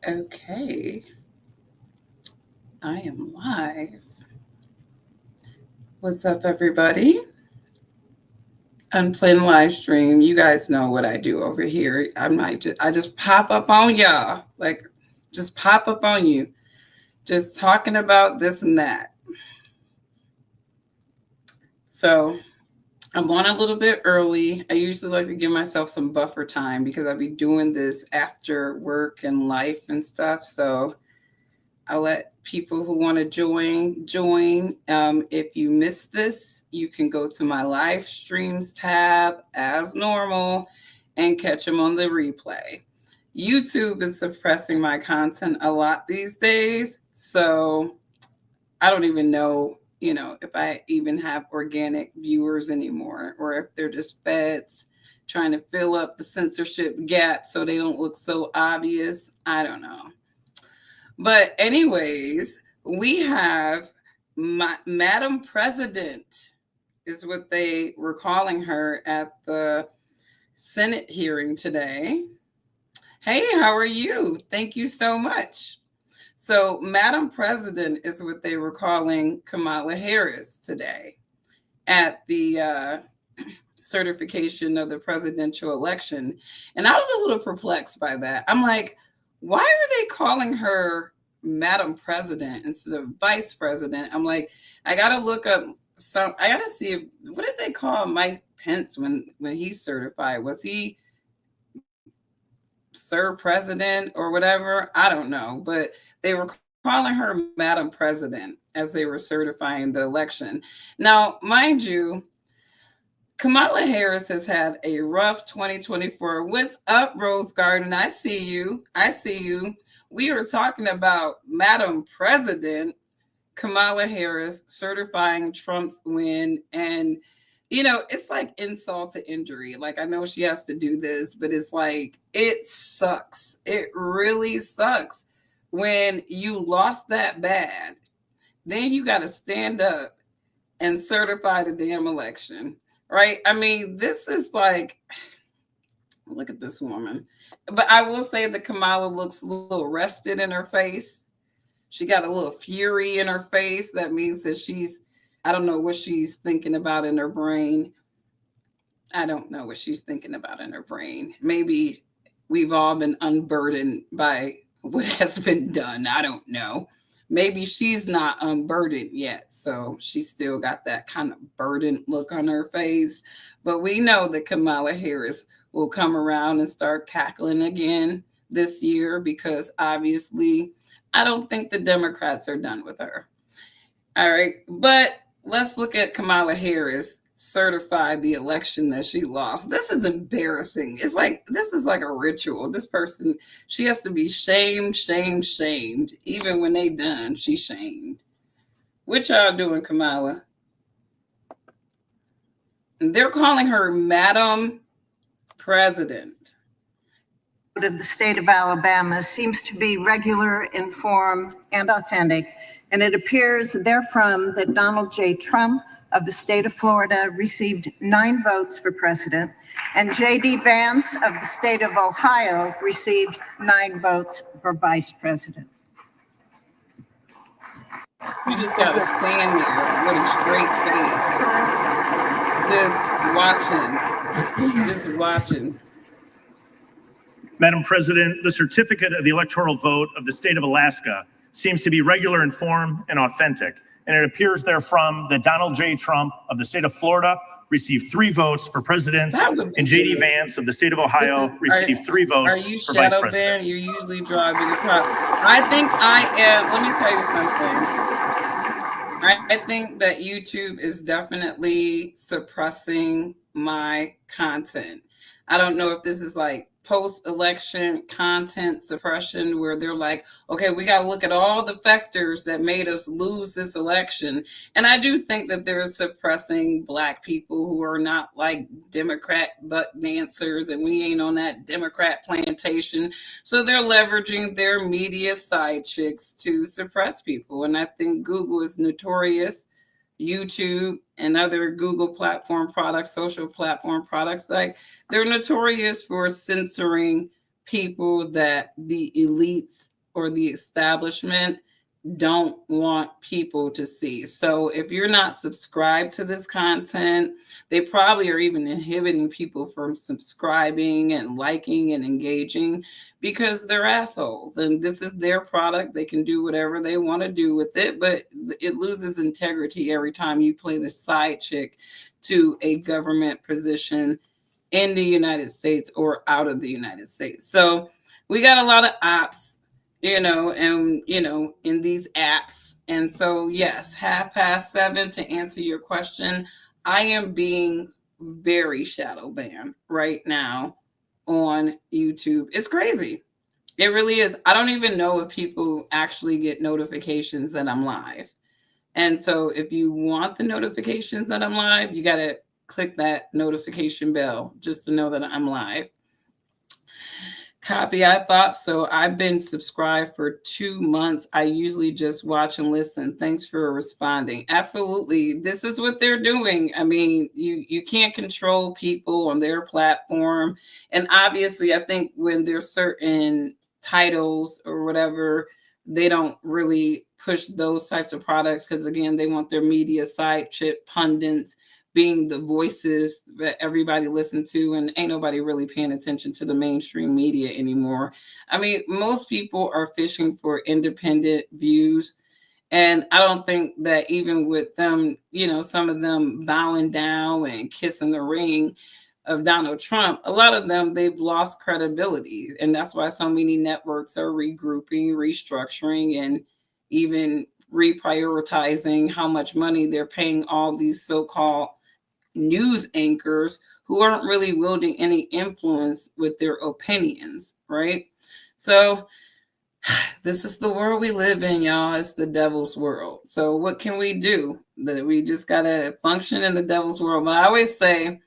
Okay, I am live. What's up, everybody? Unplanned live stream. You guys know what I do over here. I just pop up on y'all, like just pop up on you, just talking about this and that. So I'm on a little bit early. I usually like to give myself some buffer time because I'll be doing this after work and life and stuff. So I'll let people who want to join. If you missed this, you can go to my live streams tab as normal and catch them on the replay. YouTube is suppressing my content a lot these days, so I don't even know, if I even have organic viewers anymore or if they're just feds trying to fill up the censorship gap so they don't look so obvious. I don't know. But anyways, we have Madam President is what they were calling her at the Senate hearing today. Hey, how are you? Thank you so much. So, Madam President is what they were calling Kamala Harris today at the certification of the presidential election. And I was a little perplexed by that. I'm like, why are they calling her Madam President instead of Vice President? I'm like, I got to look up I got to see what did they call Mike Pence when he certified? Was he Sir President or whatever? I don't know. But they were calling her Madam President as they were certifying the election. Now, mind you, Kamala Harris has had a rough 2024. What's up, Rose Garden? I see you. I see you. We were talking about Madam President Kamala Harris certifying Trump's win. And, it's like insult to injury. Like, I know she has to do this, but it's like, it sucks. It really sucks when you lost that bad. Then you got to stand up and certify the damn election. Right? I mean, this is like, look at this woman. But I will say that Kamala looks a little rested in her face. She got a little fury in her face. That means that I don't know what she's thinking about in her brain. I don't know what she's thinking about in her brain. Maybe we've all been unburdened by what has been done. I don't know. Maybe she's not unburdened yet. So she's still got that kind of burdened look on her face. But we know that Kamala Harris will come around and start cackling again this year because obviously I don't think the Democrats are done with her. All right. But let's look at Kamala Harris certified the election that she lost. This is embarrassing. It's like, this is like a ritual. This person, she has to be shamed. Even when they done, she's shamed. What y'all doing, Kamala? And they're calling her Madam President. Of the state of Alabama seems to be regular, informed, and authentic, and it appears therefrom that Donald J. Trump of the state of Florida received 9 votes for president, and J.D. Vance of the state of Ohio received 9 votes for vice president. You just got to stand there with a straight face, just watching. Madam President, the certificate of the electoral vote of the state of Alaska seems to be regular in form and authentic, and it appears therefrom that Donald J. Trump of the state of Florida received 3 votes for president, and J.D. Vance of the state of Ohio received 3 votes for vice president. You're usually driving the car. I think I am. Let me tell you something. I think that YouTube is definitely suppressing my content. I don't know if this is like post-election content suppression where they're like, okay, we got to look at all the factors that made us lose this election. And I do think that they're suppressing Black people who are not like Democrat butt dancers, and we ain't on that Democrat plantation. So they're leveraging their media side chicks to suppress people. And I think Google is notorious. YouTube and other Google platform products, social platform products, like they're notorious for censoring people that the elites or the establishment don't want people to see. So if you're not subscribed to this content, they probably are even inhibiting people from subscribing and liking and engaging because they're assholes and this is their product. They can do whatever they want to do with it, but it loses integrity every time you play the side chick to a government position in the United States or out of the United States. So we got a lot of ops, in these apps. And so, yes, 7:30 to answer your question, I am being very shadow banned right now on YouTube. It's crazy. It really is. I don't even know if people actually get notifications that I'm live. And so if you want the notifications that I'm live, you got to click that notification bell just to know that I'm live. Copy, I thought so. I've been subscribed for 2 months. I usually just watch and listen. Thanks for responding. Absolutely. This is what they're doing. I mean, you can't control people on their platform. And obviously, I think when there's certain titles or whatever, they don't really push those types of products because, again, they want their media side chip pundits being the voices that everybody listens to, and ain't nobody really paying attention to the mainstream media anymore. I mean, most people are fishing for independent views. And I don't think that even with them, some of them bowing down and kissing the ring of Donald Trump, a lot of them, they've lost credibility. And that's why so many networks are regrouping, restructuring, and even reprioritizing how much money they're paying all these so-called news anchors who aren't really wielding any influence with their opinions, right? So this is the world we live in, y'all. It's the devil's world. So what can we do? That we just gotta function in the devil's world. But I always say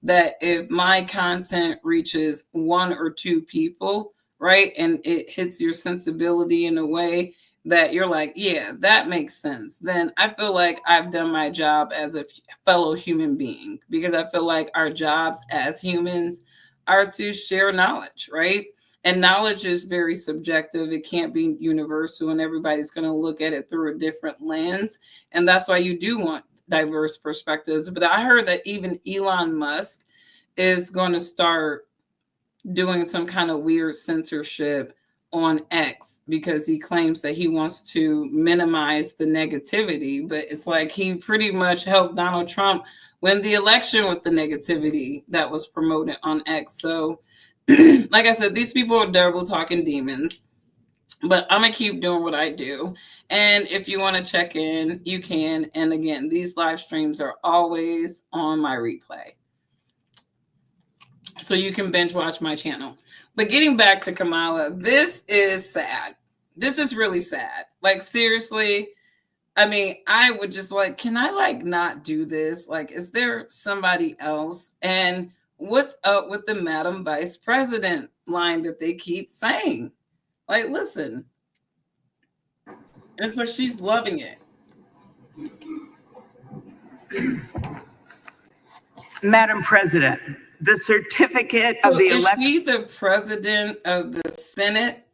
that if my content reaches 1 or 2 people, right, and it hits your sensibility in a way that you're like, yeah, that makes sense, then I feel like I've done my job as a fellow human being, because I feel like our jobs as humans are to share knowledge, right? And knowledge is very subjective. It can't be universal, and everybody's going to look at it through a different lens. And that's why you do want diverse perspectives. But I heard that even Elon Musk is going to start doing some kind of weird censorship on X because he claims that he wants to minimize the negativity. But it's like he pretty much helped Donald Trump win the election with the negativity that was promoted on X. So, like I said, these people are devil talking demons. But I'm going to keep doing what I do. And if you want to check in, you can. And again, these live streams are always on my replay, so you can binge watch my channel. But getting back to Kamala, this is sad. This is really sad. Like, seriously, I mean, I would just like, can I like not do this? Like, is there somebody else? And what's up with the Madam Vice President line that they keep saying? Like, listen. It's like she's loving it. Madam President, the certificate of the election. Is she the president of the Senate?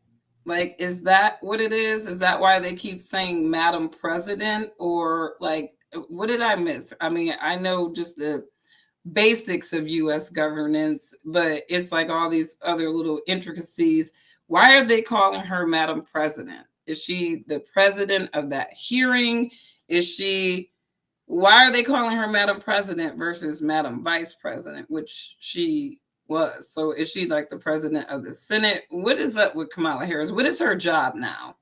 Like, is that what it is? Is that why they keep saying Madam President? Or like, what did I miss? I mean, I know just the basics of U.S. governance, but it's like all these other little intricacies. Why are they calling her Madam President? Is she the president of that hearing? Why are they calling her Madam President versus Madam Vice President, which she was? So is she like the president of the Senate? What is up with Kamala Harris? What is her job now?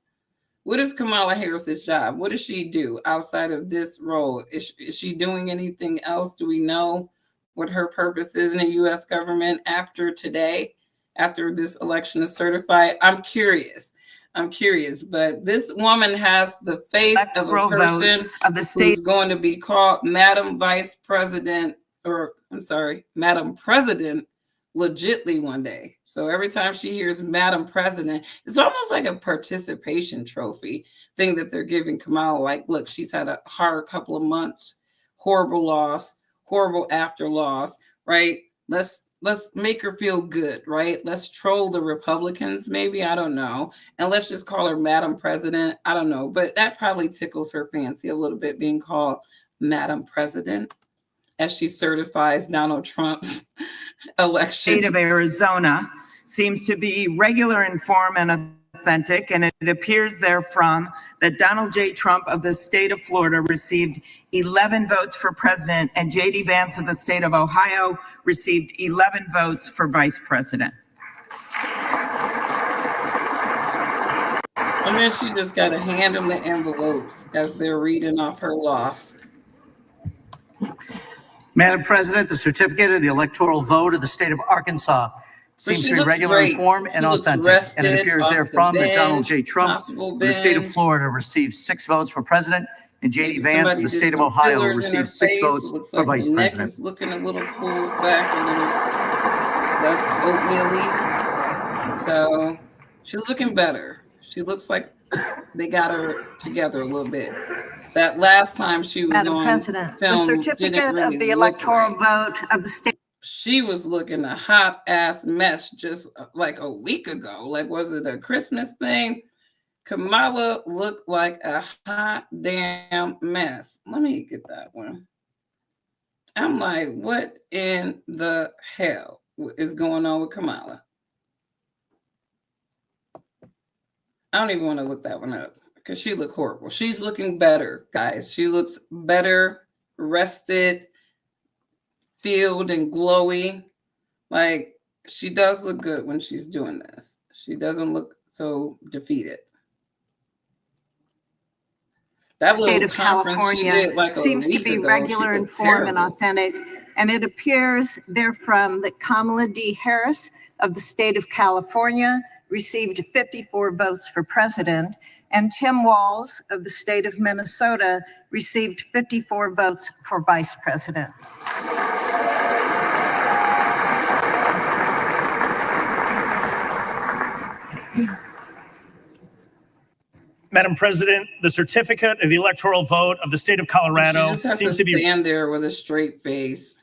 What is Kamala Harris's job? What does she do outside of this role? Is she doing anything else? Do we know what her purpose is in the U.S. government after today, after this election is certified? I'm curious, but this woman has the face of a person of the state who's going to be called Madam Vice President, or I'm sorry, Madam President, legitly one day. So every time she hears Madam President, it's almost like a participation trophy thing that they're giving Kamala. Like, look, she's had a hard couple of months, horrible loss, horrible after loss, right? let's make her feel good, right? Let's troll the Republicans, maybe, I don't know. And let's just call her Madam President. I don't know, but that probably tickles her fancy a little bit, being called Madam President, as she certifies Donald Trump's election. State of Arizona seems to be regular in form and authentic, and it appears therefrom that Donald J. Trump of the state of Florida received 11 votes for president, and J.D. Vance of the state of Ohio received 11 votes for vice president. And then she just got to hand them the envelopes as they're reading off her loss. Madam President, the certificate of the electoral vote of the state of Arkansas seems to be regular in form and authentic, and it appears therefrom that Donald J. Trump of the state of Florida received 6 votes for president, and J.D. Vance of the state of Ohio received 6 votes for vice president. Looking a little pulled back, a little less oatmeal-y. So she's looking better. She looks like they got her together a little bit. That last time she was Madam on President, film, the certificate really of the electoral vote of the state. She was looking a hot ass mess just like a week ago. Like, was it a Christmas thing? Kamala looked like a hot damn mess. Let me get that one. I'm like, what in the hell is going on with Kamala? I don't even want to look that one up because she looked horrible. She's looking better, guys. She looks better, rested, filled, and glowy. Like, she does look good when she's doing this. She doesn't look so defeated. That state of California seems to be regular in form and authentic, and it appears therefrom that Kamala D. Harris of the state of California received 54 votes for president, and Tim Walz of the state of Minnesota received 54 votes for vice president. Madam President, the certificate of the electoral vote of the state of Colorado seems to be stand there with a straight face.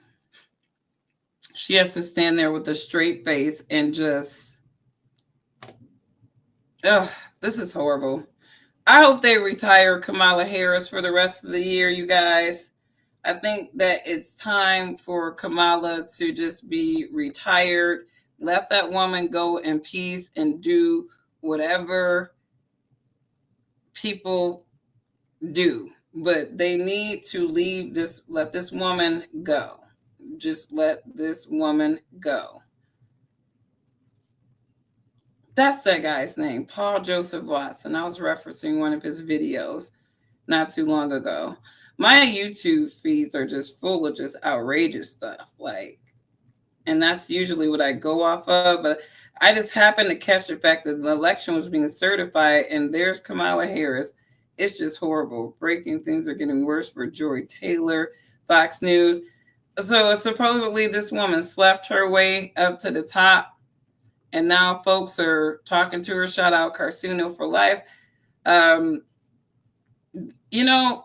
She has to stand there with a straight face and just, this is horrible. I hope they retire Kamala Harris for the rest of the year, you guys. I think that it's time for Kamala to just be retired. Let that woman go in peace and do whatever people do. But they need to leave this, let this woman go. Just let this woman go. That's that guy's name, Paul Joseph Watson. I was referencing one of his videos not too long ago. My YouTube feeds are just full of just outrageous stuff, like, and that's usually what I go off of. But I just happened to catch the fact that the election was being certified, and there's Kamala Harris. It's just horrible. Breaking things are getting worse for Joy Taylor, Fox News. So supposedly this woman slept her way up to the top, and now folks are talking to her. Shout out Carcino for life. You know,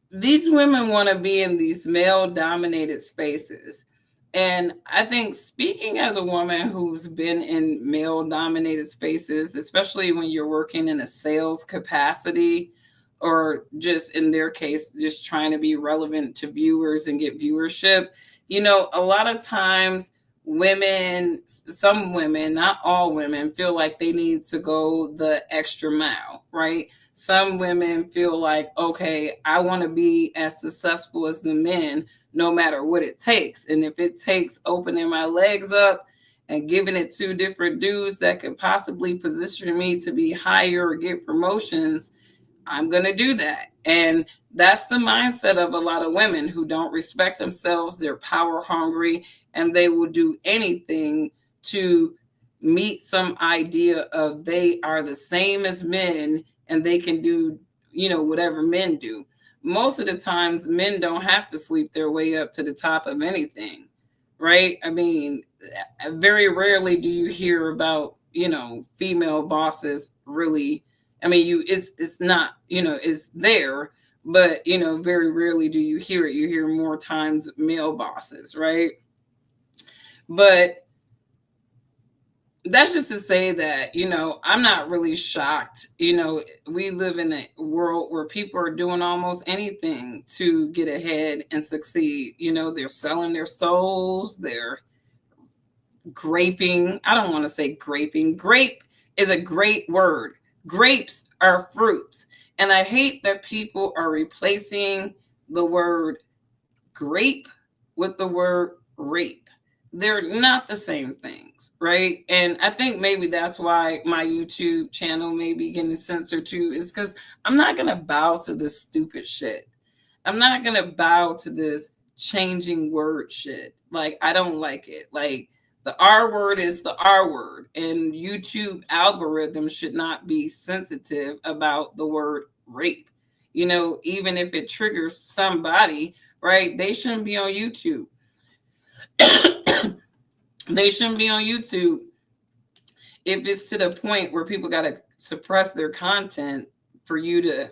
these women want to be in these male-dominated spaces. And I think, speaking as a woman who's been in male-dominated spaces, especially when you're working in a sales capacity, or just in their case, just trying to be relevant to viewers and get viewership, you know, a lot of times women, some women, not all women, feel like they need to go the extra mile, right? Some women feel like, okay, I want to be as successful as the men, no matter what it takes. And if it takes opening my legs up and giving it to different dudes that could possibly position me to be higher or get promotions, I'm going to do that. And that's the mindset of a lot of women who don't respect themselves. They're power hungry, and they will do anything to meet some idea of they are the same as men and they can do, you know, whatever men do. Most of the times, men don't have to sleep their way up to the top of anything, right? I mean, very rarely do you hear about, you know, female bosses really. I mean, it's not, you know, it's there, but, you know, very rarely do you hear it. You hear more times male bosses, right? But that's just to say that, I'm not really shocked. We live in a world where people are doing almost anything to get ahead and succeed. They're selling their souls, they're graping. I don't want to say graping. Grape is a great word. Grapes are fruits. And I hate that people are replacing the word grape with the word rape. They're not the same things, right? And I think maybe that's why my YouTube channel may be getting censored too, is because I'm not going to bow to this stupid shit. I'm not going to bow to this changing word shit. Like, I don't like it. Like, the R word is the R word, and YouTube algorithms should not be sensitive about the word rape. Even if it triggers somebody, right? They shouldn't be on YouTube. They shouldn't be on YouTube if it's to the point where people got to suppress their content for you to,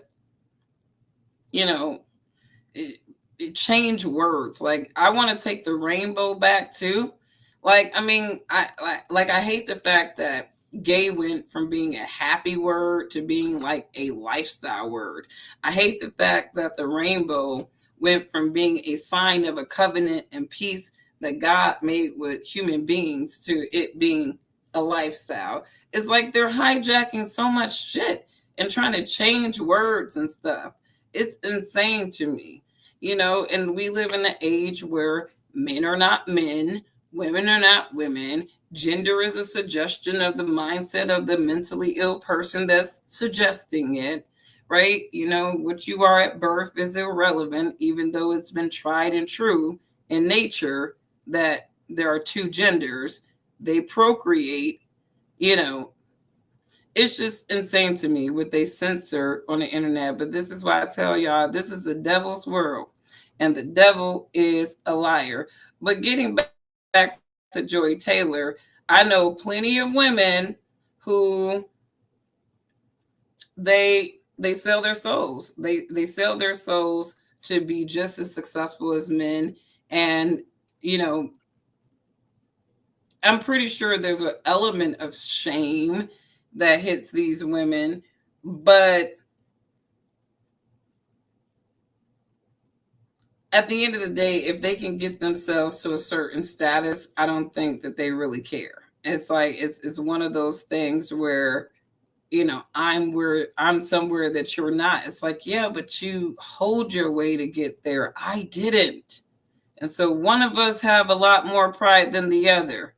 change words. Like, I want to take the rainbow back too. Like, I mean, I hate the fact that gay went from being a happy word to being like a lifestyle word. I hate the fact that the rainbow went from being a sign of a covenant and peace that God made with human beings to it being a lifestyle. It's like they're hijacking so much shit and trying to change words and stuff. It's insane to me, and we live in an age where men are not men, women are not women. Gender is a suggestion of the mindset of the mentally ill person that's suggesting it, right? What you are at birth is irrelevant, even though it's been tried and true in nature that there are two genders. They procreate, it's just insane to me what they censor on the internet. But this is why I tell y'all, this is the devil's world, and the devil is a liar. But getting back to Joy Taylor, I know plenty of women who they sell their souls. They sell their souls to be just as successful as men. And I'm pretty sure there's an element of shame that hits these women, but at the end of the day, if they can get themselves to a certain status, I don't think that they really care. It's like it's one of those things where I'm somewhere that you're not. It's like, yeah, but you hold your way to get there. I didn't. And so one of us have a lot more pride than the other,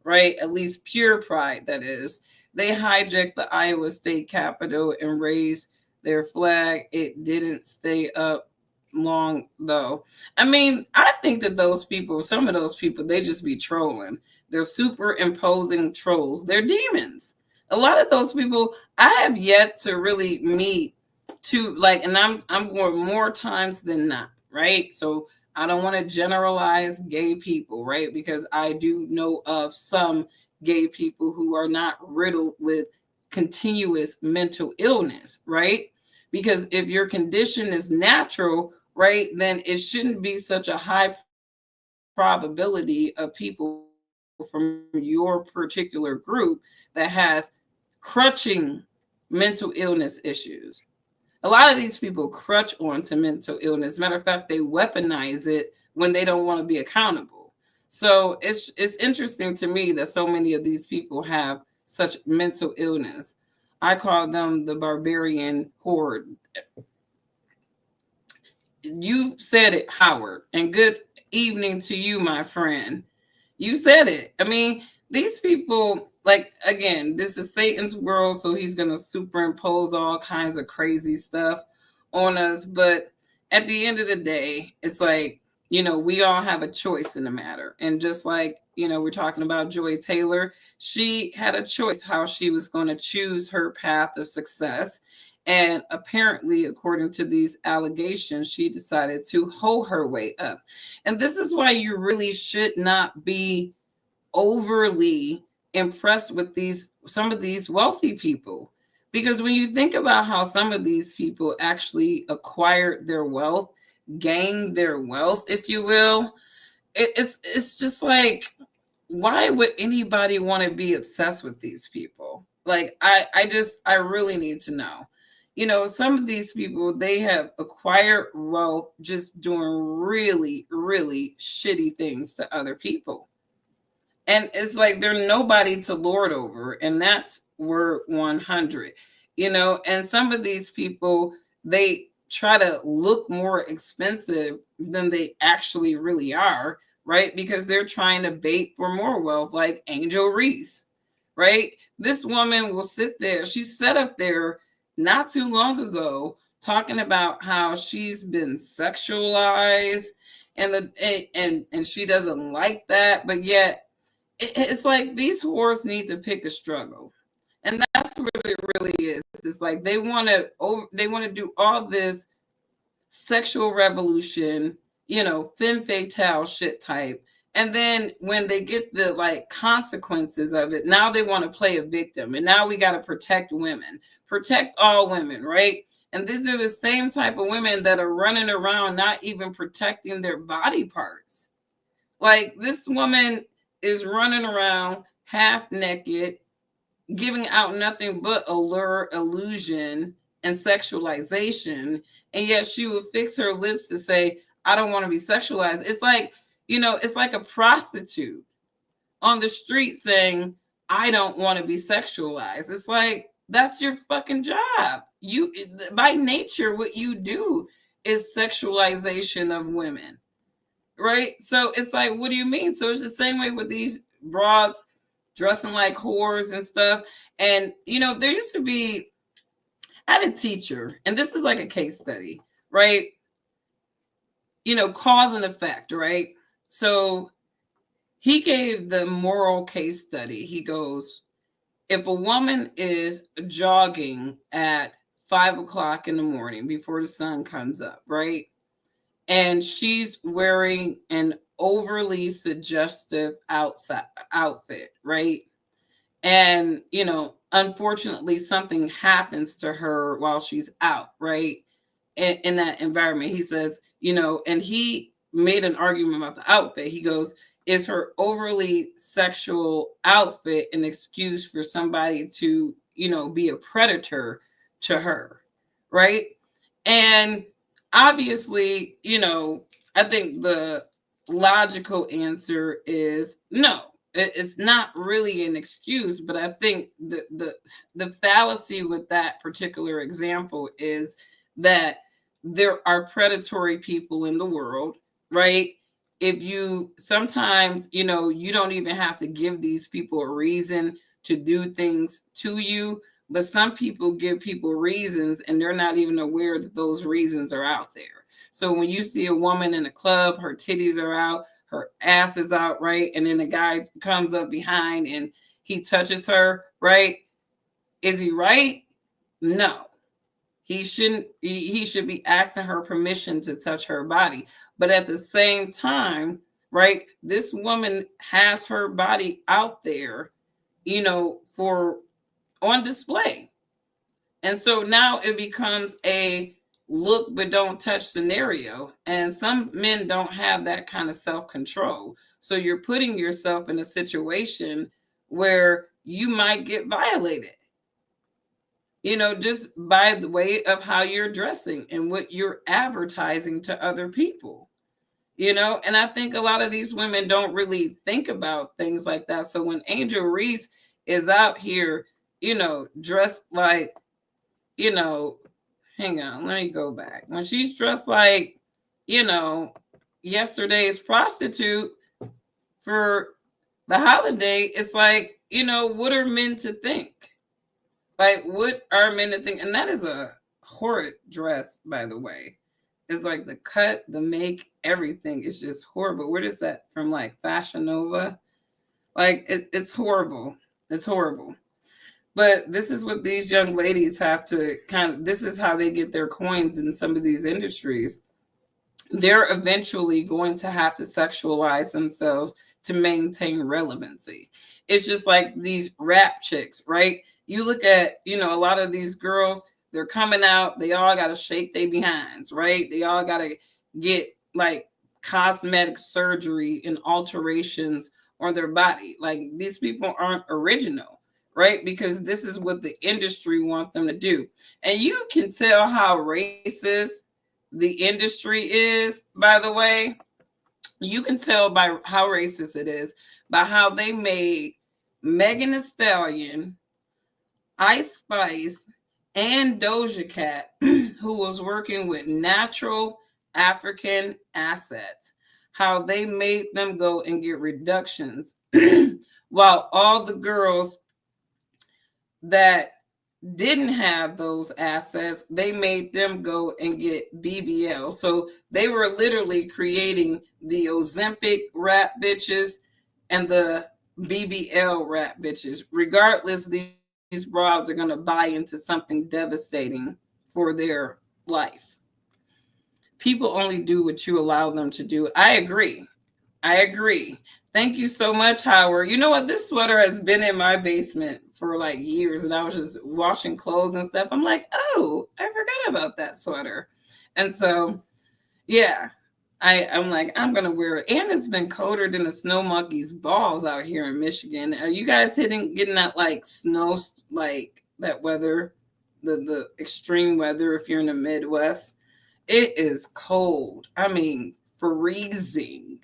right? At least pure pride, that is. They hijacked the Iowa State Capitol and raised their flag. It didn't stay up long, though. I mean, I think that some of those people, they just be trolling. They're superimposing trolls. They're demons. A lot of those people, I have yet to really meet and I'm going more times than not, right? So I don't want to generalize gay people, right? Because I do know of some gay people who are not riddled with continuous mental illness, right? Because if your condition is natural, right, then it shouldn't be such a high probability of people from your particular group that has crutching mental illness issues. A lot of these people crutch onto mental illness. Matter of fact, they weaponize it when they don't want to be accountable. So it's interesting to me that so many of these people have such mental illness. I call them the barbarian horde. You said it, Howard, and good evening to you, my friend. You said it. I mean, these people, like, again, this is Satan's world, so he's going to superimpose all kinds of crazy stuff on us. But at the end of the day, it's like, we all have a choice in the matter. And just like, we're talking about Joy Taylor, she had a choice how she was going to choose her path of success. And apparently, according to these allegations, she decided to hoe her way up. And this is why you really should not be overly impressed with some of these wealthy people. Because when you think about how some of these people actually acquired their wealth, gained their wealth, if you will, it's just like, why would anybody want to be obsessed with these people? Like, I really need to know. Some of these people, they have acquired wealth just doing really, really shitty things to other people. And it's like they're nobody to lord over. And that's word 100. And some of these people, they try to look more expensive than they actually really are, right? Because they're trying to bait for more wealth, like Angel Reese, right? This woman will sit there. She sat up there not too long ago talking about how she's been sexualized and she doesn't like that, but yet it's like these whores need to pick a struggle. And that's what it really is. It's like they want to do all this sexual revolution, femme fatale shit type. And then when they get the like consequences of it, now they want to play a victim. And now we got to protect women, protect all women, right? And these are the same type of women that are running around not even protecting their body parts. Like this woman is running around half naked, giving out nothing but allure, illusion, and sexualization. And yet she will fix her lips to say, I don't want to be sexualized. It's like, it's like a prostitute on the street saying, I don't want to be sexualized. It's like, that's your fucking job. You, by nature, what you do is sexualization of women. Right? So it's like, what do you mean? So it's the same way with these broads dressing like whores and stuff. And, there used to be, I had a teacher, and this is like a case study, right? Cause and effect, right? So he gave the moral case study. He goes, if a woman is jogging at 5 o'clock in the morning before the sun comes up, right? And she's wearing an overly suggestive outfit, right? And, unfortunately, something happens to her while she's out, right? In that environment. He says, and he made an argument about the outfit. He goes, is her overly sexual outfit an excuse for somebody to, be a predator to her, right? And obviously, I think the logical answer is no. It's not really an excuse, but I think the fallacy with that particular example is that there are predatory people in the world, right? If you sometimes, you don't even have to give these people a reason to do things to you, but some people give people reasons and they're not even aware that those reasons are out there. So when you see a woman in a club, her titties are out, her ass is out, right? And then the guy comes up behind and he touches her, right? Is he right? No. He shouldn't. He should be asking her permission to touch her body. But at the same time, right, this woman has her body out there, for on display. And so now it becomes a look but don't touch scenario. And some men don't have that kind of self-control. So you're putting yourself in a situation where you might get violated, just by the way of how you're dressing and what you're advertising to other people. And I think a lot of these women don't really think about things like that. So when Angel Reese is out here, dressed like, hang on, let me go back. When she's dressed like, yesterday's prostitute for the holiday, it's like, what are men to think? Like, what are men to think? And that is a horrid dress, by the way. It's like the cut, the make, everything is just horrible. Where is that from? Like Fashion Nova? Like, it's horrible. It's horrible. But this is what these young ladies have to this is how they get their coins in some of these industries. They're eventually going to have to sexualize themselves to maintain relevancy. It's just like these rap chicks, right? You look at, a lot of these girls, they're coming out, they all got to shake their behinds, right? They all got to get like cosmetic surgery and alterations on their body. Like, these people aren't original, right? Because this is what the industry wants them to do. And you can tell how racist the industry is, by the way. You can tell by how racist it is by how they made Megan Thee Stallion, Ice Spice, and Doja Cat, who was working with natural African assets, how they made them go and get reductions, while all the girls that didn't have those assets, they made them go and get BBL. So they were literally creating the Ozempic rap bitches and the BBL rap bitches. Regardless, these bras are going to buy into something devastating for their life. People only do what you allow them to do. I agree. Thank you so much, Howard. You know what? This sweater has been in my basement for like years, and I was just washing clothes and stuff. I'm like, oh, I forgot about that sweater. And so, yeah, I'm like, I'm going to wear it. And it's been colder than a snow monkey's balls out here in Michigan. Are you guys getting that like snow, like that weather, the extreme weather if you're in the Midwest? It is cold. I mean, freezing.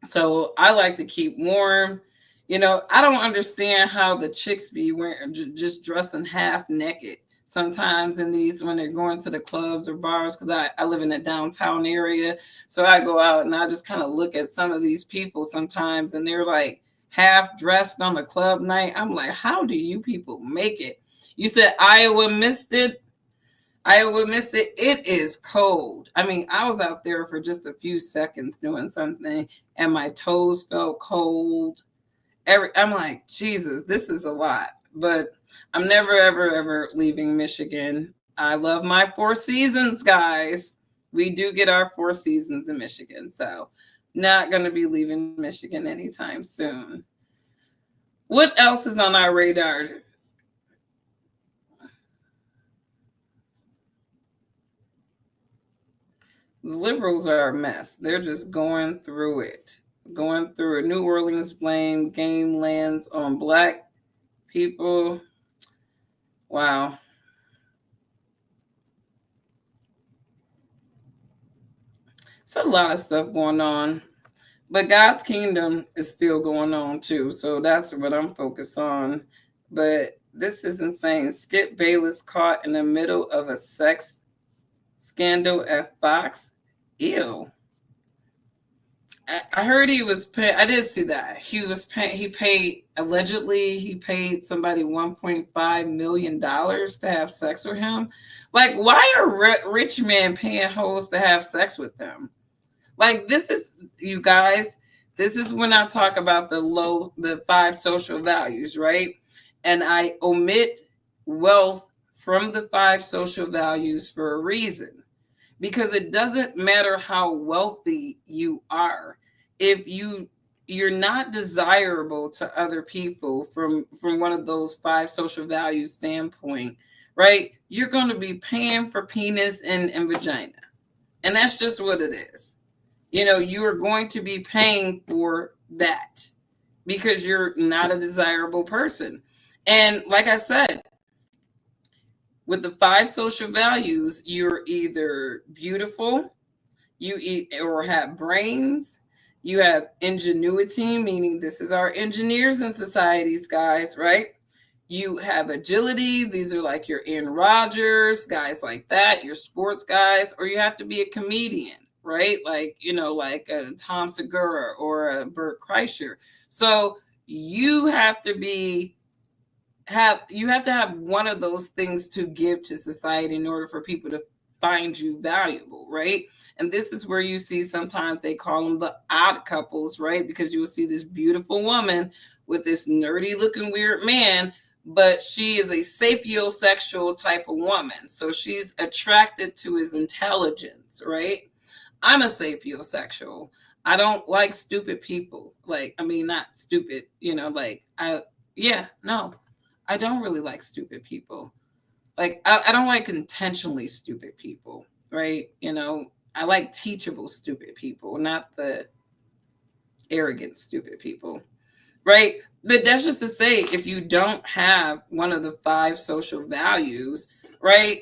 So I like to keep warm. I don't understand how the chicks be wearing just dressing half naked sometimes in these when they're going to the clubs or bars, because I live in a downtown area. So I go out and I just kind of look at some of these people sometimes, and they're like half dressed on a club night. I'm like, how do you people make it? You said Iowa missed it. It is cold. I mean, I was out there for just a few seconds doing something, and my toes felt cold. I'm like, Jesus, this is a lot. But I'm never, ever, ever leaving Michigan. I love my 4 seasons, guys. We do get our 4 seasons in Michigan. So not going to be leaving Michigan anytime soon. What else is on our radar? The liberals are a mess. They're just going through it. New Orleans blame game lands on Black people. Wow. It's a lot of stuff going on. But God's kingdom is still going on too. So that's what I'm focused on. But this is insane. Skip Bayless caught in the middle of a sex scandal at Fox. Ew. I heard he was paying. I did see that. Allegedly, he paid somebody $1.5 million to have sex with him. Like, why are rich men paying hoes to have sex with them? Like, this is, you guys, this is when I talk about the 5 social values, right? And I omit wealth from the 5 social values for a reason. Because it doesn't matter how wealthy you are, if you're not desirable to other people from one of those 5 social values standpoint, right? You're going to be paying for penis and vagina, and that's just what it is. You are going to be paying for that because you're not a desirable person. And like I said, with the 5 social values, you're either beautiful, or have brains, you have ingenuity, meaning this is our engineers in societies, guys, right? You have agility. These are like your Aaron Rodgers, guys like that, your sports guys, or you have to be a comedian, right? Like, like a Tom Segura or a Bert Kreischer. So you have to have one of those things to give to society in order for people to find you valuable, right? And this is where you see sometimes they call them the odd couples, right? Because you will see this beautiful woman with this nerdy looking weird man, but she is a sapiosexual type of woman. So she's attracted to his intelligence, right? I'm a sapiosexual. I don't like stupid people. Like, I mean, not stupid, I don't really like stupid people. Like, I don't like intentionally stupid people, right? I like teachable stupid people, not the arrogant, stupid people, right? But that's just to say, if you don't have one of the 5 social values, right,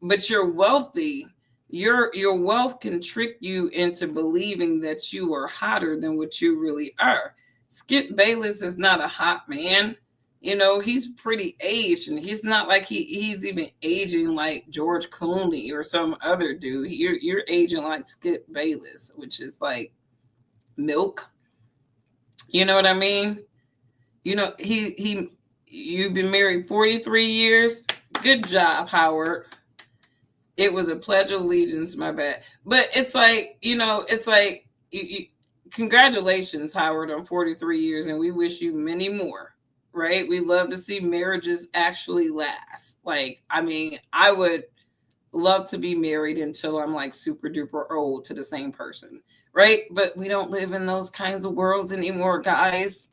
but you're wealthy, your wealth can trick you into believing that you are hotter than what you really are. Skip Bayless is not a hot man. He's pretty aged, and he's not like he's even aging like George Clooney or some other dude. You're aging like Skip Bayless, which is like milk. You know what I mean? You've been married 43 years. Good job, Howard. It was a pledge of allegiance, my bad. But it's like, it's like, congratulations, Howard, on 43 years, and we wish you many more, right? We love to see marriages actually last. Like, I mean, I would love to be married until I'm like super duper old to the same person, right? But we don't live in those kinds of worlds anymore, guys.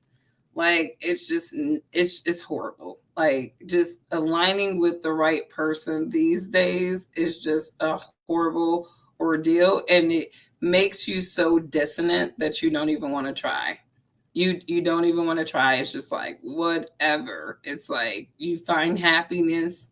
Like, it's horrible. Like, just aligning with the right person these days is just a horrible ordeal, and it makes you so dissonant that you don't even want to try. You don't even want to try. It's just like, whatever. It's like you find happiness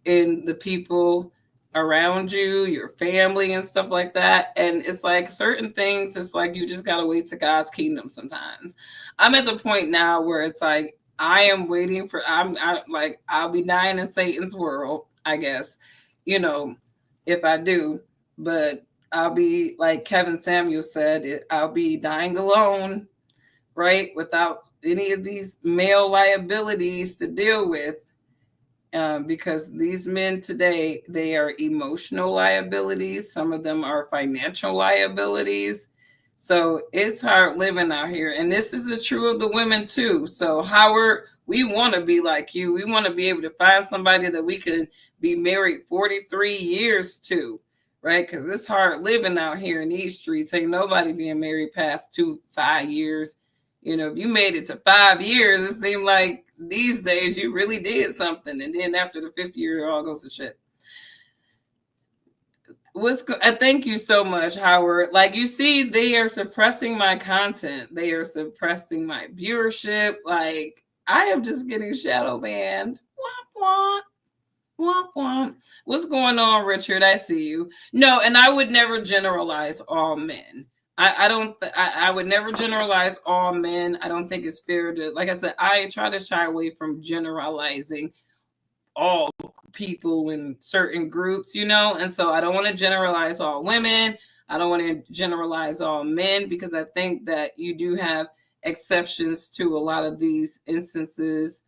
in the people around you, your family and stuff like that. And it's like certain things, it's like you just gotta wait to God's kingdom sometimes. I'm at the point now where it's like I am waiting for I'll be dying in Satan's world, I guess, if I do. But I'll be, like Kevin Samuel said, I'll be dying alone, right? Without any of these male liabilities to deal with. Because these men today, they are emotional liabilities. Some of them are financial liabilities. So it's hard living out here. And this is the true of the women too. So Howard, we want to be like you. We want to be able to find somebody that we can be married 43 years to, right? Because it's hard living out here in these streets. Ain't nobody being married past 5 years. If you made it to 5 years, it seemed like these days you really did something. And then after the 5th year, it all goes to shit. Thank you so much, Howard. Like, you see, they are suppressing my content. They are suppressing my viewership. Like, I am just getting shadow banned. Womp womp. Womp womp. What's going on, Richard? I see you. No, and I would never generalize all men. I would never generalize all men. I don't think it's fair to, like I said, I try to shy away from generalizing all people in certain groups, and so I don't want to generalize all women. I don't want to generalize all men, because I think that you do have exceptions to a lot of these instances,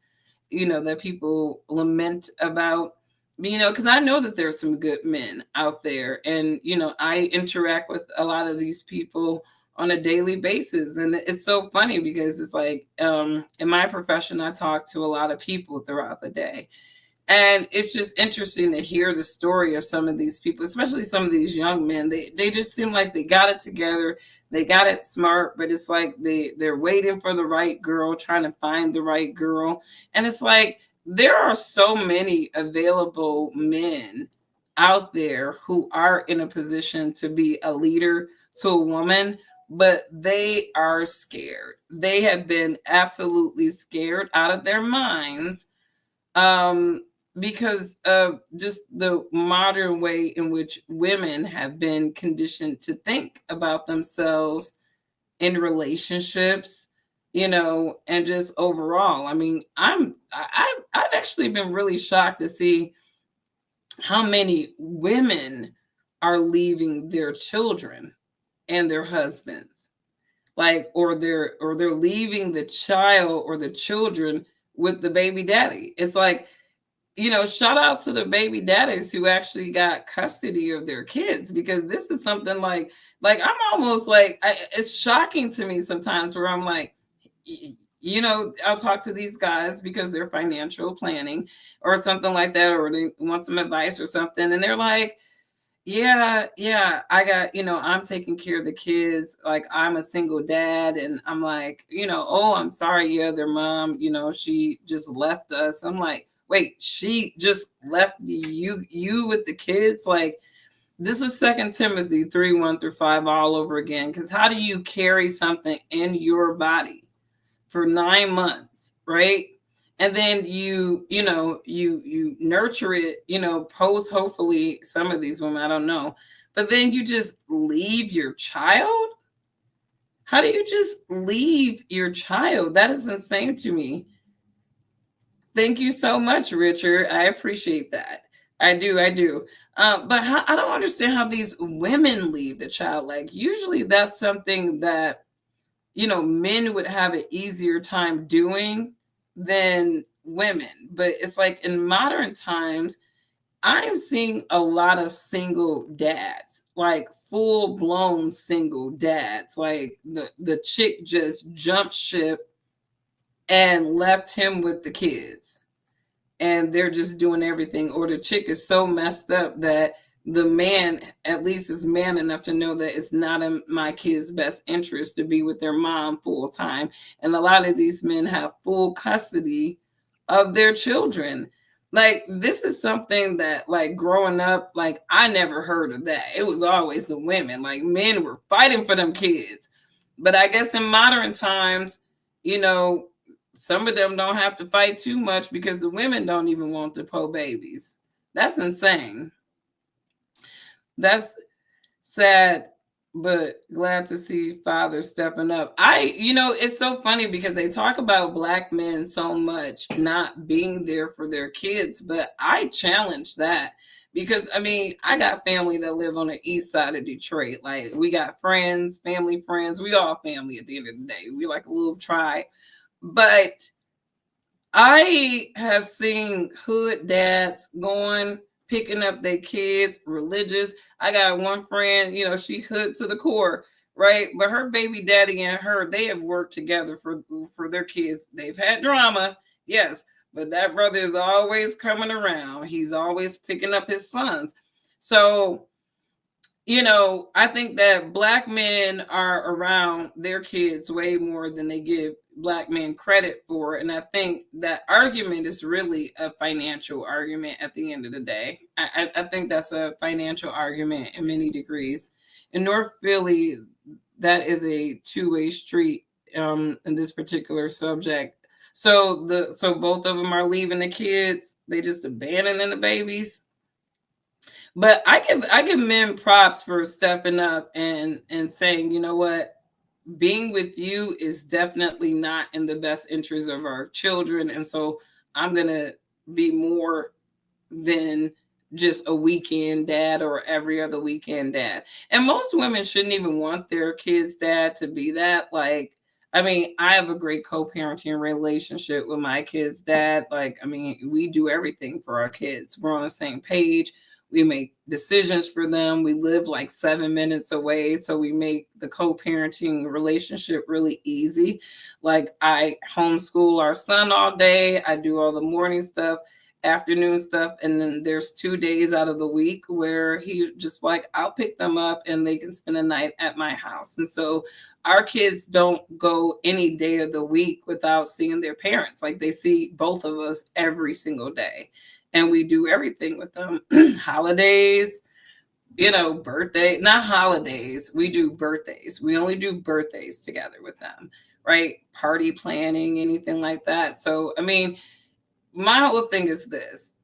that people lament about. Because I know that there's some good men out there, and I interact with a lot of these people on a daily basis, and it's so funny because it's like in my profession, I talk to a lot of people throughout the day, and it's just interesting to hear the story of some of these people, especially some of these young men. They just seem like they got it together, they got it smart, but it's like they're waiting for the right girl, trying to find the right girl, and it's like, there are so many available men out there who are in a position to be a leader to a woman, but they are scared. They have been absolutely scared out of their minds, because of just the modern way in which women have been conditioned to think about themselves in relationships, and just overall. I mean, I've actually been really shocked to see how many women are leaving their children and their husbands, like, or they're leaving the child or the children with the baby daddy. It's like, shout out to the baby daddies who actually got custody of their kids, because this is something like I'm almost like, it's shocking to me sometimes, where I'm like, I'll talk to these guys because they're financial planning or something like that, or they want some advice or something, and they're like, yeah, I got, I'm taking care of the kids. Like, I'm a single dad. And I'm like, oh, I'm sorry. Yeah, their mom, she just left us. I'm like, wait, she just left you with the kids? Like, This is 2 Timothy 3:1-5 all over again. Because how do you carry something in your body for 9 months, right? And then you nurture it, post, hopefully some of these women, I don't know, but then you just leave your child. How do you just leave your child? That is insane to me. Thank you so much, Richard. I appreciate that. I do. But I don't understand how these women leave the child. Like, usually that's something that, men would have an easier time doing than women. But it's like in modern times, I'm seeing a lot of single dads, like full blown single dads. Like the chick just jumped ship and left him with the kids, and they're just doing everything. Or the chick is so messed up that the man at least is man enough to know that it's not in my kids' best interest to be with their mom full time. And a lot of these men have full custody of their children. Like, this is something that, like, growing up, like, I never heard of that. It was always the women. Like, men were fighting for them kids. But I guess in modern times, some of them don't have to fight too much because the women don't even want to po babies. That's insane. That's sad, but glad to see fathers stepping up. It's so funny because they talk about Black men so much not being there for their kids, but I challenge that because, I got family that live on the east side of Detroit. Like, we got friends, family friends. We all family at the end of the day. We like a little tribe. But I have seen hood dads picking up their kids, religious. I got one friend, she hood to the core, right? But her baby daddy and her, they have worked together for their kids. They've had drama, yes, but that brother is always coming around. He's always picking up his sons. So, I think that Black men are around their kids way more than they give Black men credit for. And I think that argument is really a financial argument at the end of the day. I think that's a financial argument in many degrees. In North Philly, that is a two-way street in this particular subject. So both of them are leaving the kids. They just abandoning the babies. But I give men props for stepping up and saying, you know what, being with you is definitely not in the best interest of our children. And so I'm going to be more than just a weekend dad or every other weekend dad. And most women shouldn't even want their kids' dad to be that. Like, I have a great co-parenting relationship with my kids' dad. Like, we do everything for our kids. We're on the same page. We make decisions for them. We live like 7 minutes away. So we make the co-parenting relationship really easy. Like, I homeschool our son all day. I do all the morning stuff, afternoon stuff. And then there's 2 days out of the week where he just like, I'll pick them up and they can spend the night at my house. And so our kids don't go any day of the week without seeing their parents. Like, they see both of us every single day. And we do everything with them. Holidays, birthday, not holidays. We do birthdays. We only do birthdays together with them, right? Party planning, anything like that. So, my whole thing is this.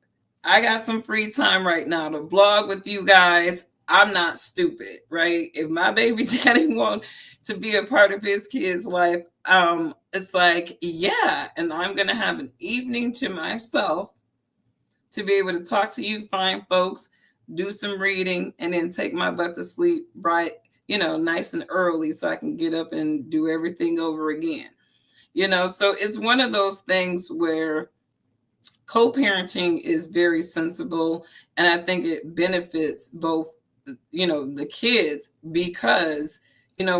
I got some free time right now to blog with you guys. I'm not stupid, right? If my baby daddy wants to be a part of his kid's life, it's like, yeah. And I'm going to have an evening to myself to be able to talk to you fine folks, do some reading, and then take my butt to sleep bright, nice and early so I can get up and do everything over again. So it's one of those things where co-parenting is very sensible, and I think it benefits both, the kids, because,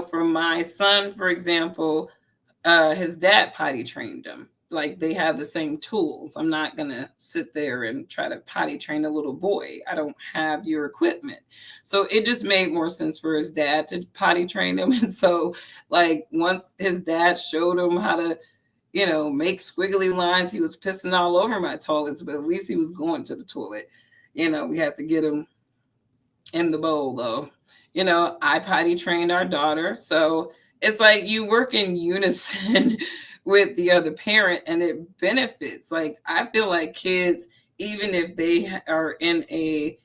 for my son, for example, his dad potty trained him. Like, they have the same tools. I'm not going to sit there and try to potty train a little boy. I don't have your equipment. So it just made more sense for his dad to potty train him. And so, like, once his dad showed him how to, make squiggly lines, he was pissing all over my toilets, but at least he was going to the toilet. We had to get him in the bowl though. I potty trained our daughter. So it's like you work in unison with the other parent and it benefits. Like I feel like kids, even if they are in a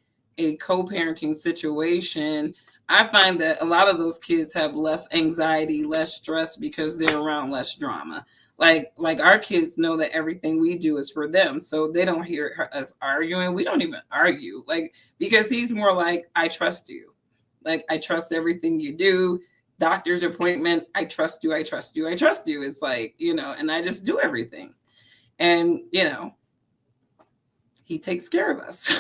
co-parenting situation, I find that a lot of those kids have less anxiety, less stress because they're around less drama. Like our kids know that everything we do is for them, so they don't hear us arguing. We don't even argue, like, because he's more like, I trust you, like I trust everything you do. Doctor's appointment, I trust you, I trust you, I trust you. It's like, and I just do everything, and he takes care of us.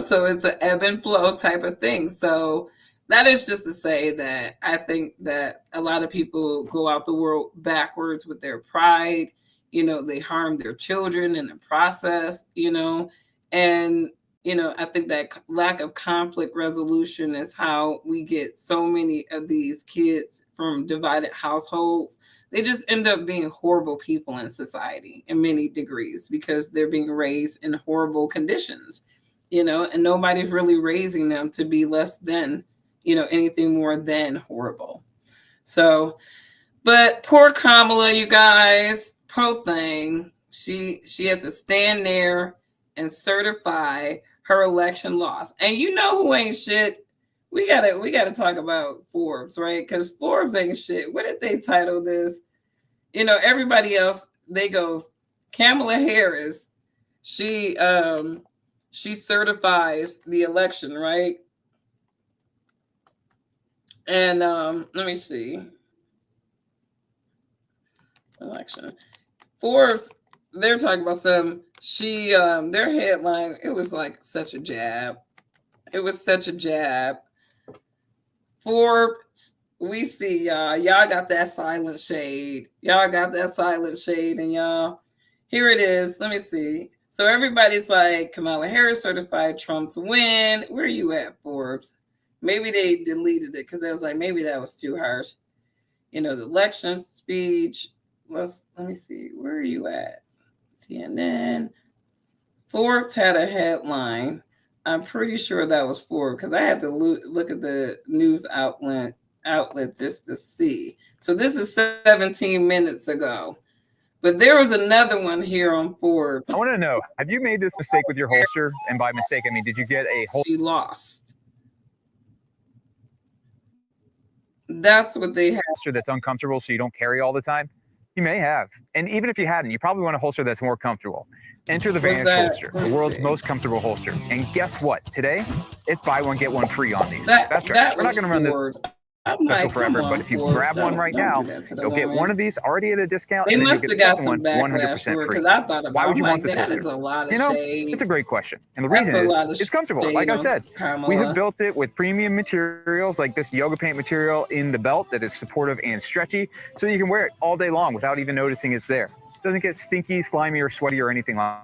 So it's an ebb and flow type of thing. So that is just to say that I think that a lot of people go out the world backwards with their pride. They harm their children in the process, and I think that lack of conflict resolution is how we get so many of these kids from divided households. They just end up being horrible people in society in many degrees because they're being raised in horrible conditions, and nobody's really raising them to be less than, anything more than horrible. So, but poor Kamala, you guys, poor thing. She had to stand there and certify her election loss. And you know who ain't shit? We gotta talk about Forbes, right? Because Forbes ain't shit. What did they title this? Everybody else, they goes, Kamala Harris, she certifies the election, right? And let me see. Election. Forbes, they're talking about some, their headline, it was like such a jab. It was such a jab. Forbes, we see y'all got that silent shade. Y'all got that silent shade, and y'all, here it is. Let me see. So everybody's like, Kamala Harris certified Trump's win. Where are you at, Forbes? Maybe they deleted it because I was like, maybe that was too harsh. The election speech. Let me see. Where are you at? CNN. Forbes had a headline. I'm pretty sure that was Forbes because I had to look at the news outlet just to see. So this is 17 minutes ago. But there was another one here on Forbes. I want to know, have you made this mistake with your holster? And by mistake, I mean, did you get a holster? She lost. That's what they have. Holster that's uncomfortable so you don't carry all the time? You may have. And even if you hadn't, you probably want a holster that's more comfortable. Enter the Vantage holster, the world's most comfortable holster. And guess what? Today, it's buy one, get one free on these. That's right. We're not going to run this special forever, but if you grab one right now, you'll get one of these already at a discount. They and then must you have get got the some second one backlash 100% free. because I thought about, why would you want this that holster? is a lot of shade. It's a great question. And the reason is it's comfortable. Like I said, we have built it with premium materials like this yoga pant material in the belt that is supportive and stretchy, so you can wear it all day long without even noticing it's there. It doesn't get stinky, slimy, or sweaty or anything like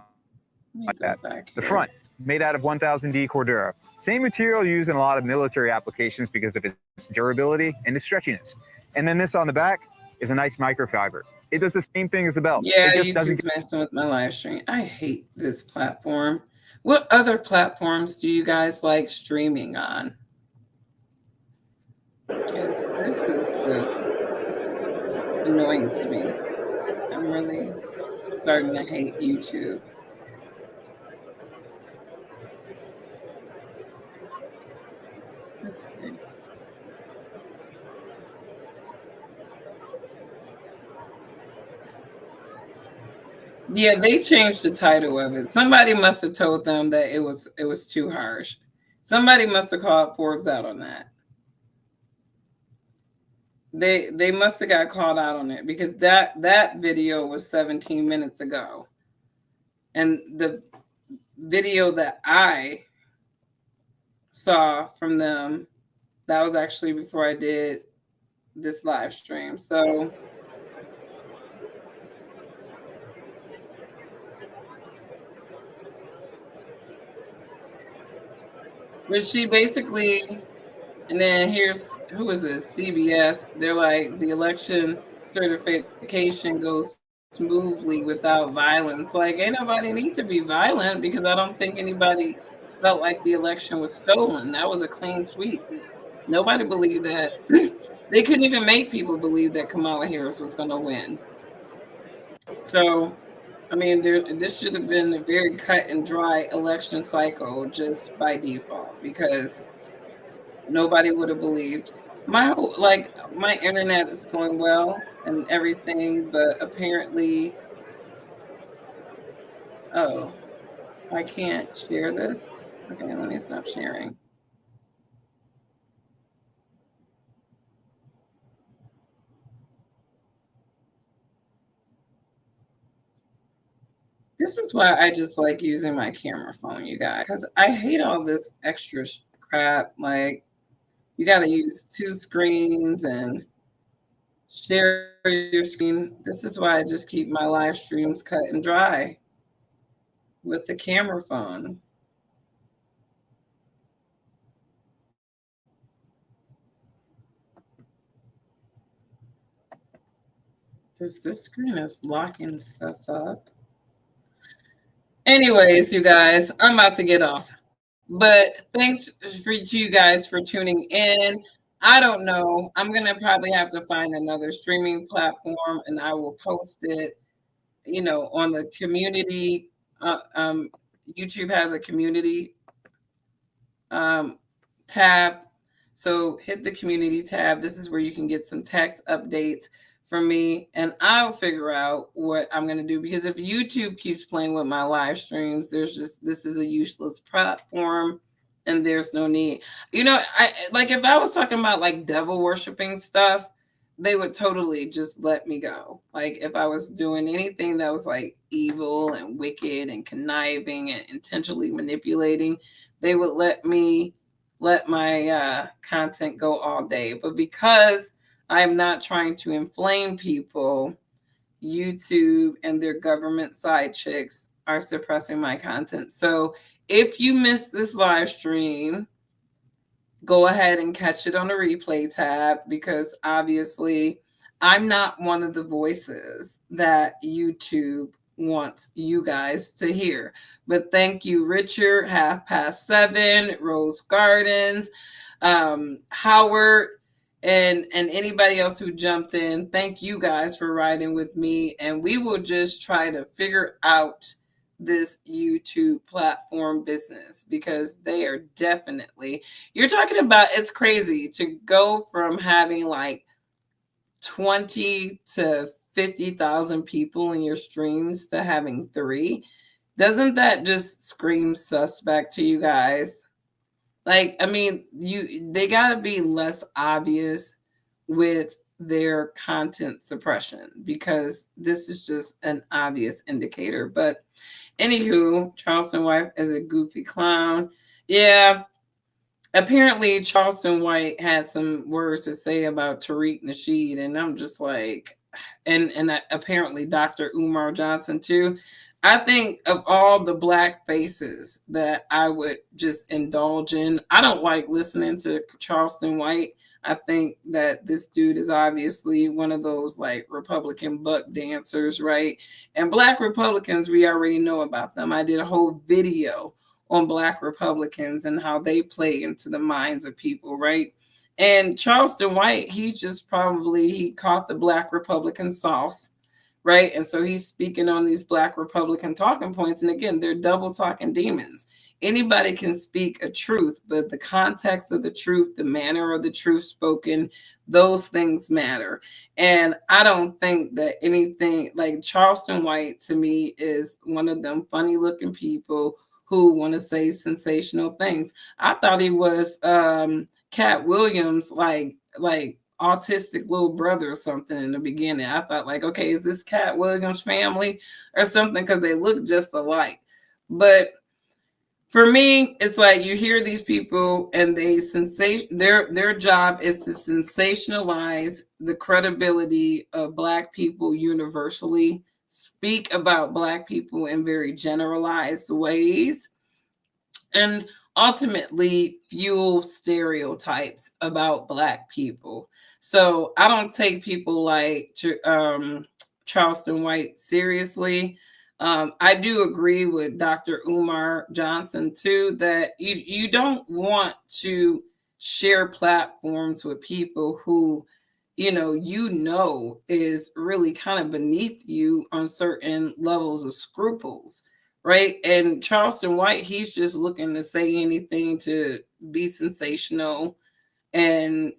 that. The front, made out of 1000D Cordura. Same material used in a lot of military applications because of its durability and its stretchiness. And then this on the back is a nice microfiber. It does the same thing as the belt. Yeah, it just YouTube's messing with my live stream. I hate this platform. What other platforms do you guys like streaming on? Because this is just annoying to me. I'm really starting to hate YouTube. Yeah, they changed the title of it. Somebody must have told them that it was too harsh. Somebody must have called Forbes out on that. They must have got called out on it because that video was 17 minutes ago. And the video that I saw from them, that was actually before I did this live stream. So but she basically, and then here's, who is this? CBS. They're like, the election certification goes smoothly without violence. Like, ain't nobody need to be violent because I don't think anybody felt like the election was stolen. That was a clean sweep. Nobody believed that. They couldn't even make people believe that Kamala Harris was going to win. So, I mean, this should have been a very cut and dry election cycle just by default, because nobody would have believed. My internet is going well and everything, but apparently, oh, I can't share this. Okay, let me stop sharing. This is why I just like using my camera phone, you guys, because I hate all this extra crap. Like, you got to use 2 screens and share your screen. This is why I just keep my live streams cut and dry with the camera phone. This screen is locking stuff up. Anyways, you guys, I'm about to get off. But thanks to you guys for tuning in. I don't know. I'm going to probably have to find another streaming platform, and I will post it, on the community. YouTube has a community tab. So hit the community tab. This is where you can get some text updates from me, and I'll figure out what I'm going to do, because if YouTube keeps playing with my live streams, this is a useless platform and there's no need. I like, if I was talking about like devil worshiping stuff, they would totally just let me go. Like, if I was doing anything that was like evil and wicked and conniving and intentionally manipulating, they would let my content go all day. But because I'm not trying to inflame people, YouTube and their government side chicks are suppressing my content. So if you missed this live stream, go ahead and catch it on the replay tab, because obviously I'm not one of the voices that YouTube wants you guys to hear. But thank you, Richard, 7:30, Rose Gardens, Howard, and anybody else who jumped in. Thank you guys for riding with me, and we will just try to figure out this YouTube platform business, because they are definitely, you're talking about, it's crazy to go from having like 20 to 50,000 people in your streams to having 3. Doesn't that just scream suspect to you guys? Like, I mean, they got to be less obvious with their content suppression, because this is just an obvious indicator. But anywho, Charleston White is a goofy clown. Yeah, apparently Charleston White had some words to say about Tariq Nasheed, and I'm just like, and apparently Dr. Umar Johnson too. I think of all the black faces that I would just indulge in, I don't like listening to Charleston White. I think that this dude is obviously one of those like Republican buck dancers, right? And black Republicans, we already know about them. I did a whole video on black Republicans and how they play into the minds of people, right? And Charleston White, he caught the black Republican sauce, right? And so he's speaking on these black Republican talking points. And again, they're double talking demons. Anybody can speak a truth, but the context of the truth, the manner of the truth spoken, those things matter. And I don't think that anything like Charleston White, to me, is one of them funny looking people who want to say sensational things. I thought he was Cat Williams, like autistic little brother or something in the beginning. I thought like, okay, is this Cat Williams family or something? Because they look just alike. But for me, it's like you hear these people and they their job is to sensationalize the credibility of black people universally, speak about black people in very generalized ways, and ultimately fuel stereotypes about black people. So I don't take people like Charleston White seriously. I do agree with Dr. Umar Johnson too, that you don't want to share platforms with people who, is really kind of beneath you on certain levels of scruples, right? And Charleston White, he's just looking to say anything to be sensational and,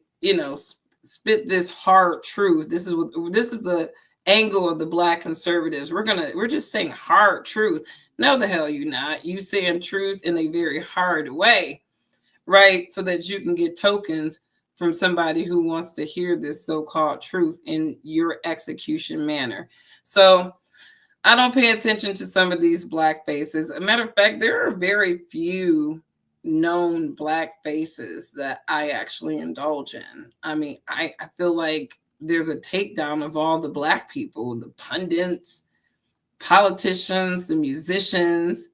spit this hard truth. This is the angle of the Black conservatives. We're just saying hard truth. No, the hell you not. You saying truth in a very hard way, right? So that you can get tokens from somebody who wants to hear this so-called truth in your execution manner. So I don't pay attention to some of these Black faces. As a matter of fact, there are very few known Black faces that I actually indulge in. I mean, I feel like there's a takedown of all the Black people, the pundits, politicians, the musicians,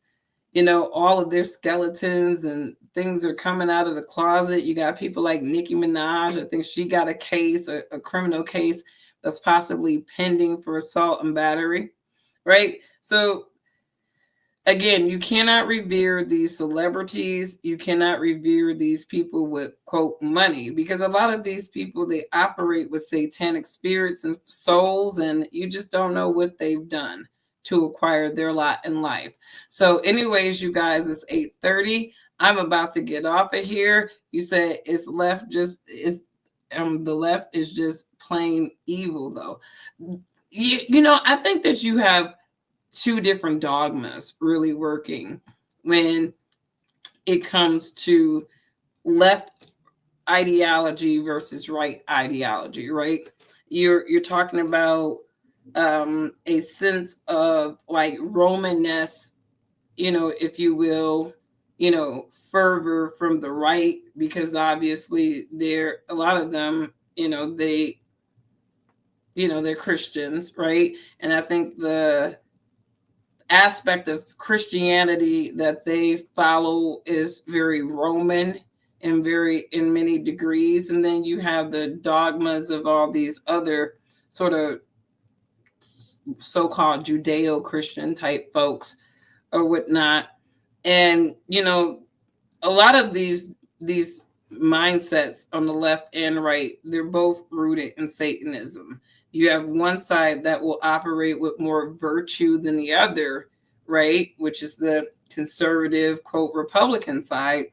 all of their skeletons and things are coming out of the closet. You got people like Nicki Minaj. I think she got a case, a criminal case that's possibly pending for assault and battery, right? So again, you cannot revere these celebrities. You cannot revere these people with, quote, money, because a lot of these people, they operate with satanic spirits and souls, and you just don't know what they've done to acquire their lot in life. So anyways, you guys, it's 8:30. I'm about to get off of here. You said the left is just plain evil, though. I think that you have two different dogmas really working when it comes to left ideology versus right ideology, right? You're talking about a sense of like Romanness, if you will, fervor from the right, because obviously a lot of them, they're Christians, right? And I think the aspect of Christianity that they follow is very Roman and in many degrees. And then you have the dogmas of all these other sort of so-called Judeo-Christian type folks or whatnot. And, a lot of these mindsets on the left and right, they're both rooted in Satanism. You have one side that will operate with more virtue than the other, right? Which is the conservative, quote, Republican side.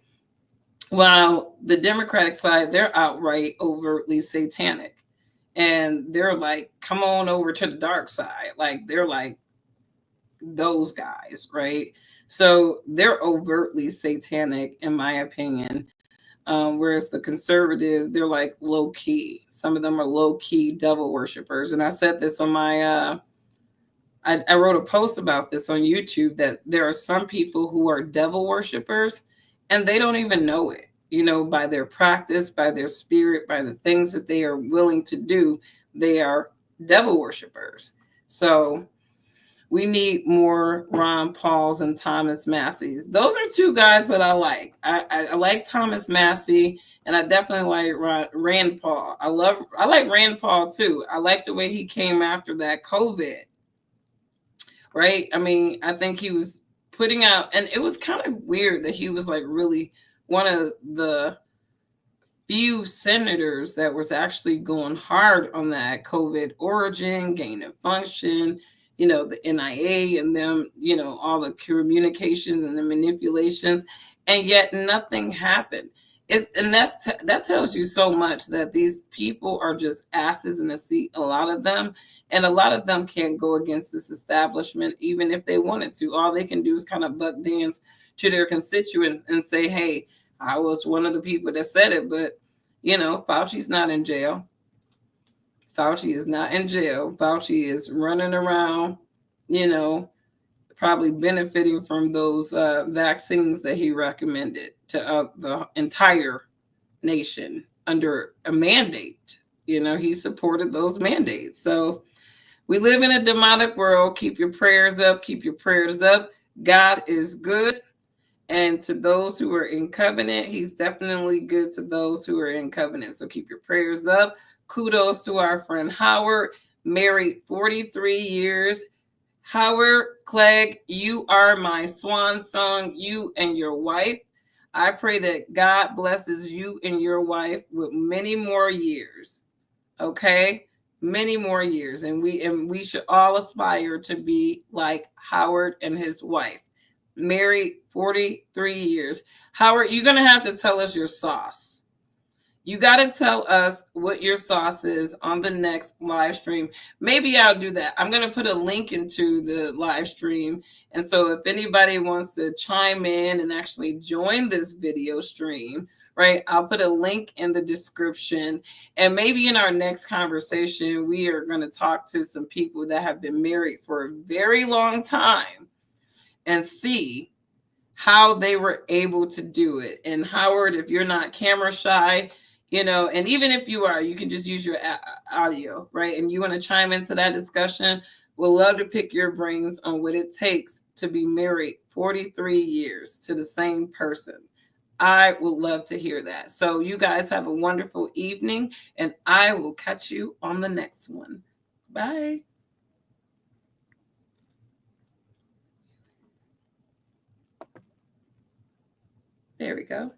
While the Democratic side, they're outright overtly satanic. And they're like, come on over to the dark side. Like, they're like those guys, right? So they're overtly satanic, in my opinion. Whereas the conservative, they're like low key. Some of them are low key devil worshippers. And I said this on my, I wrote a post about this on YouTube, that there are some people who are devil worshippers and they don't even know it, by their practice, by their spirit, by the things that they are willing to do. They are devil worshippers. So we need more Ron Pauls and Thomas Masseys. Those are two guys that I like. I like Thomas Massey, and I definitely like Rand Paul. I like Rand Paul too. I like the way he came after that COVID, right? I mean, I think he was putting out, and it was kind of weird that he was like really one of the few senators that was actually going hard on that COVID origin, gain of function, the NIA and them, all the communications and the manipulations, and yet nothing happened. And that tells you so much, that these people are just asses in a seat, a lot of them, and a lot of them can't go against this establishment, even if they wanted to. All they can do is kind of buck dance to their constituents and say, hey, I was one of the people that said it, but, Fauci's not in jail. Fauci is not in jail. Fauci is running around, probably benefiting from those vaccines that he recommended to the entire nation under a mandate. He supported those mandates. So we live in a demonic world. Keep your prayers up. Keep your prayers up. God is good. And to those who are in covenant, he's definitely good to those who are in covenant. So keep your prayers up. Kudos to our friend Howard, married 43 years. Howard Clegg, you are my swan song, you and your wife. I pray that God blesses you and your wife with many more years. Okay? Many more years. And we should all aspire to be like Howard and his wife. Married 43 years. Howard, you're going to have to tell us your sauce. You got to tell us what your sauce is on the next live stream. Maybe I'll do that. I'm going to put a link into the live stream. And so if anybody wants to chime in and actually join this video stream, right, I'll put a link in the description. And maybe in our next conversation, we are going to talk to some people that have been married for a very long time and see how they were able to do it. And Howard, if you're not camera shy, and even if you are, you can just use your audio, right? And you want to chime into that discussion, we'll love to pick your brains on what it takes to be married 43 years to the same person. I would love to hear that. So you guys have a wonderful evening, and I will catch you on the next one. Bye. There we go.